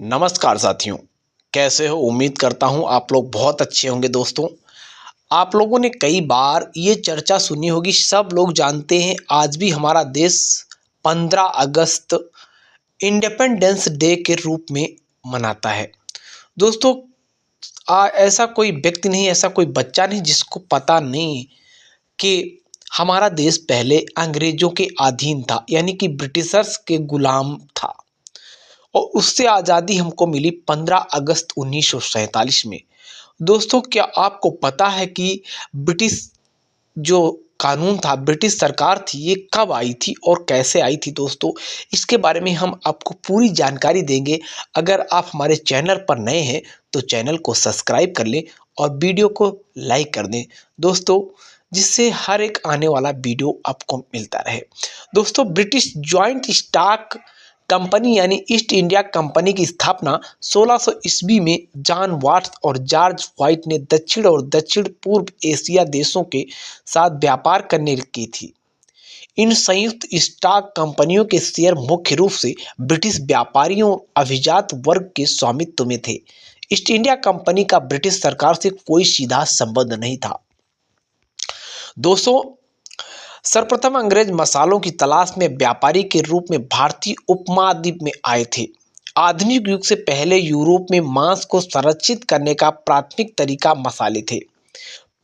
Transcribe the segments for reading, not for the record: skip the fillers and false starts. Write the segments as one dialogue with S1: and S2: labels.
S1: नमस्कार साथियों, कैसे हो? उम्मीद करता हूँ आप लोग बहुत अच्छे होंगे। दोस्तों, आप लोगों ने कई बार ये चर्चा सुनी होगी। सब लोग जानते हैं आज भी हमारा देश 15 अगस्त इंडिपेंडेंस डे के रूप में मनाता है। दोस्तों, ऐसा कोई व्यक्ति नहीं, ऐसा कोई बच्चा नहीं जिसको पता नहीं कि हमारा देश पहले अंग्रेजों के अधीन था, यानी कि ब्रिटिशर्स के गुलाम था और उससे आज़ादी हमको मिली 15 अगस्त 1947 में। दोस्तों, क्या आपको पता है कि ब्रिटिश जो कानून था, ब्रिटिश सरकार थी, ये कब आई थी और कैसे आई थी? दोस्तों, इसके बारे में हम आपको पूरी जानकारी देंगे। अगर आप हमारे चैनल पर नए हैं तो चैनल को सब्सक्राइब कर लें और वीडियो को लाइक कर दें दोस्तों, जिससे हर एक आने वाला वीडियो आपको मिलता रहे। दोस्तों, ब्रिटिश ज्वाइंट स्टॉक कंपनी यानी ईस्ट इंडिया कंपनी की स्थापना 1600 ईस्वी में जॉन वाट्स और जॉर्ज व्हाइट ने दक्षिण और दक्षिण पूर्व एशिया देशों के साथ व्यापार करने की थी। इन संयुक्त स्टॉक कंपनियों के शेयर मुख्य रूप से ब्रिटिश व्यापारियों और अभिजात वर्ग के स्वामित्व में थे। ईस्ट इंडिया कंपनी का ब्रिटिश सरकार से कोई सीधा संबंध नहीं था। दोस्तों, सर्वप्रथम अंग्रेज मसालों की तलाश में व्यापारी के रूप में भारतीय उपमहाद्वीप में आए थे। आधुनिक युग से पहले यूरोप में मांस को संरक्षित करने का प्राथमिक तरीका मसाले थे।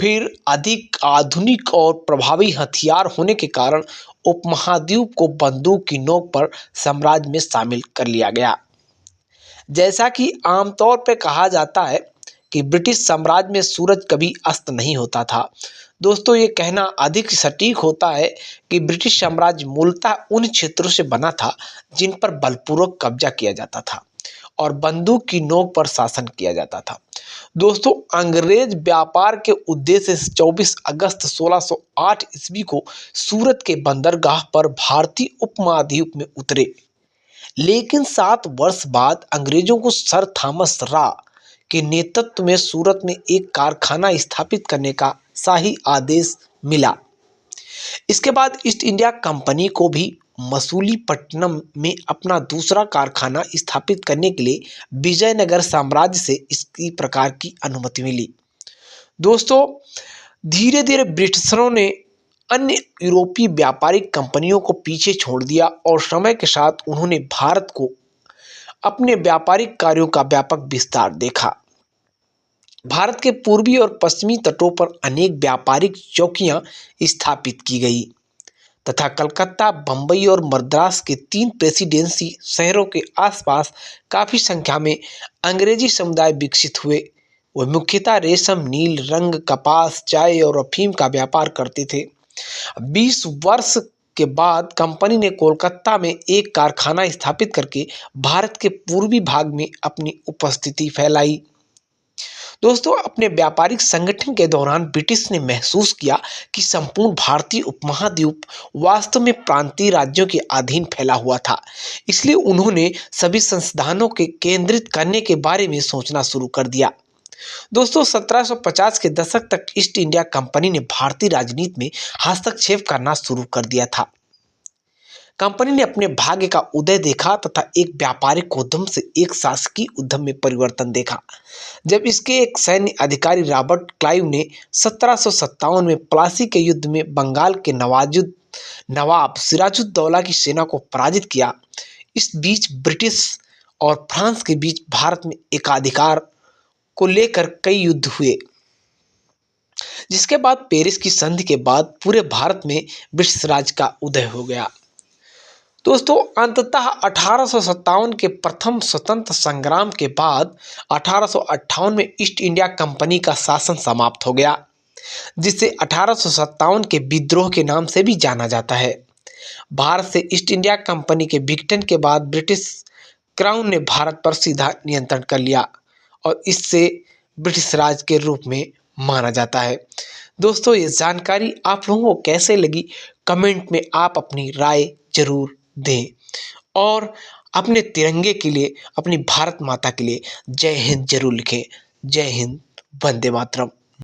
S1: फिर अधिक आधुनिक और प्रभावी हथियार होने के कारण उपमहाद्वीप को बंदूक की नोक पर साम्राज्य में शामिल कर लिया गया। जैसा कि आमतौर पर कहा जाता है कि ब्रिटिश साम्राज्य में सूरज कभी अस्त नहीं होता था। दोस्तों, ये कहना अधिक सटीक होता है कि ब्रिटिश साम्राज्य मूलतः उन क्षेत्रों से बना था जिन पर बलपूर्वक कब्जा किया जाता था और बंदूक की नोक पर शासन किया जाता था। दोस्तों, अंग्रेज व्यापार के उद्देश्य से 24 अगस्त 1608 ईस्वी को सूरत के बंदरगाह पर भारतीय उपमहाद्वीप में उतरे। लेकिन 7 वर्ष बाद अंग्रेजों को सर थॉमस रॉ के नेतृत्व में सूरत में एक कारखाना स्थापित करने का शाही आदेश मिला। इसके बाद ईस्ट इंडिया कंपनी को भी मसूलीपट्टनम में अपना दूसरा कारखाना स्थापित करने के लिए विजयनगर साम्राज्य से इसकी प्रकार की अनुमति मिली। दोस्तों, धीरे धीरे ब्रिटिशरों ने अन्य यूरोपीय व्यापारिक कंपनियों को पीछे छोड़ दिया और समय के साथ उन्होंने भारत को अपने व्यापारिक कार्यों का व्यापक विस्तार देखा। भारत के पूर्वी और पश्चिमी तटों पर अनेक व्यापारिक चौकियां स्थापित की गई तथा कलकत्ता, बंबई और मद्रास के 3 प्रेसिडेंसी शहरों के आसपास काफ़ी संख्या में अंग्रेजी समुदाय विकसित हुए। वे मुख्यतः रेशम, नील रंग, कपास, चाय और अफीम का व्यापार करते थे। 20 वर्ष के बाद कंपनी ने कोलकाता में एक कारखाना स्थापित करके भारत के पूर्वी भाग में अपनी उपस्थिति फैलाई। दोस्तों, अपने व्यापारिक संगठन के दौरान ब्रिटिश ने महसूस किया कि संपूर्ण भारतीय उपमहाद्वीप वास्तव में प्रांतीय राज्यों के अधीन फैला हुआ था। इसलिए उन्होंने सभी संसाधनों के केंद्रित करने के बारे में सोचना शुरू कर दिया। दोस्तों, 1750 के दशक तक ईस्ट इंडिया कंपनी ने भारतीय राजनीति में हस्तक्षेप करना शुरू कर दिया था। कंपनी ने अपने भाग्य का उदय देखा तथा एक व्यापारिक उद्यम से एक शासकीय उद्यम में परिवर्तन देखा। जब इसके एक सैन्य अधिकारी रॉबर्ट क्लाइव ने 1757 में प्लासी के युद्ध में बंगाल के नवाब सिराजुद्दौला की सेना को पराजित किया। इस बीच ब्रिटिश और फ्रांस के बीच भारत में एकाधिकार को लेकर कई युद्ध हुए, जिसके बाद पेरिस की संधि के बाद पूरे भारत में ब्रिटिश राज का उदय हो गया। दोस्तों, अंततः 1857 के प्रथम स्वतंत्र संग्राम के बाद 1858 में ईस्ट इंडिया कंपनी का शासन समाप्त हो गया, जिसे 1857 के विद्रोह के नाम से भी जाना जाता है। भारत से ईस्ट इंडिया कंपनी के विघटन के बाद ब्रिटिश क्राउन ने भारत पर सीधा नियंत्रण कर लिया और इससे ब्रिटिश राज के रूप में माना जाता है। दोस्तों, ये जानकारी आप लोगों को कैसे लगी? कमेंट में आप अपनी राय जरूर दें और अपने तिरंगे के लिए, अपनी भारत माता के लिए जय हिंद जरूर लिखें। जय हिंद, वंदे मातरम।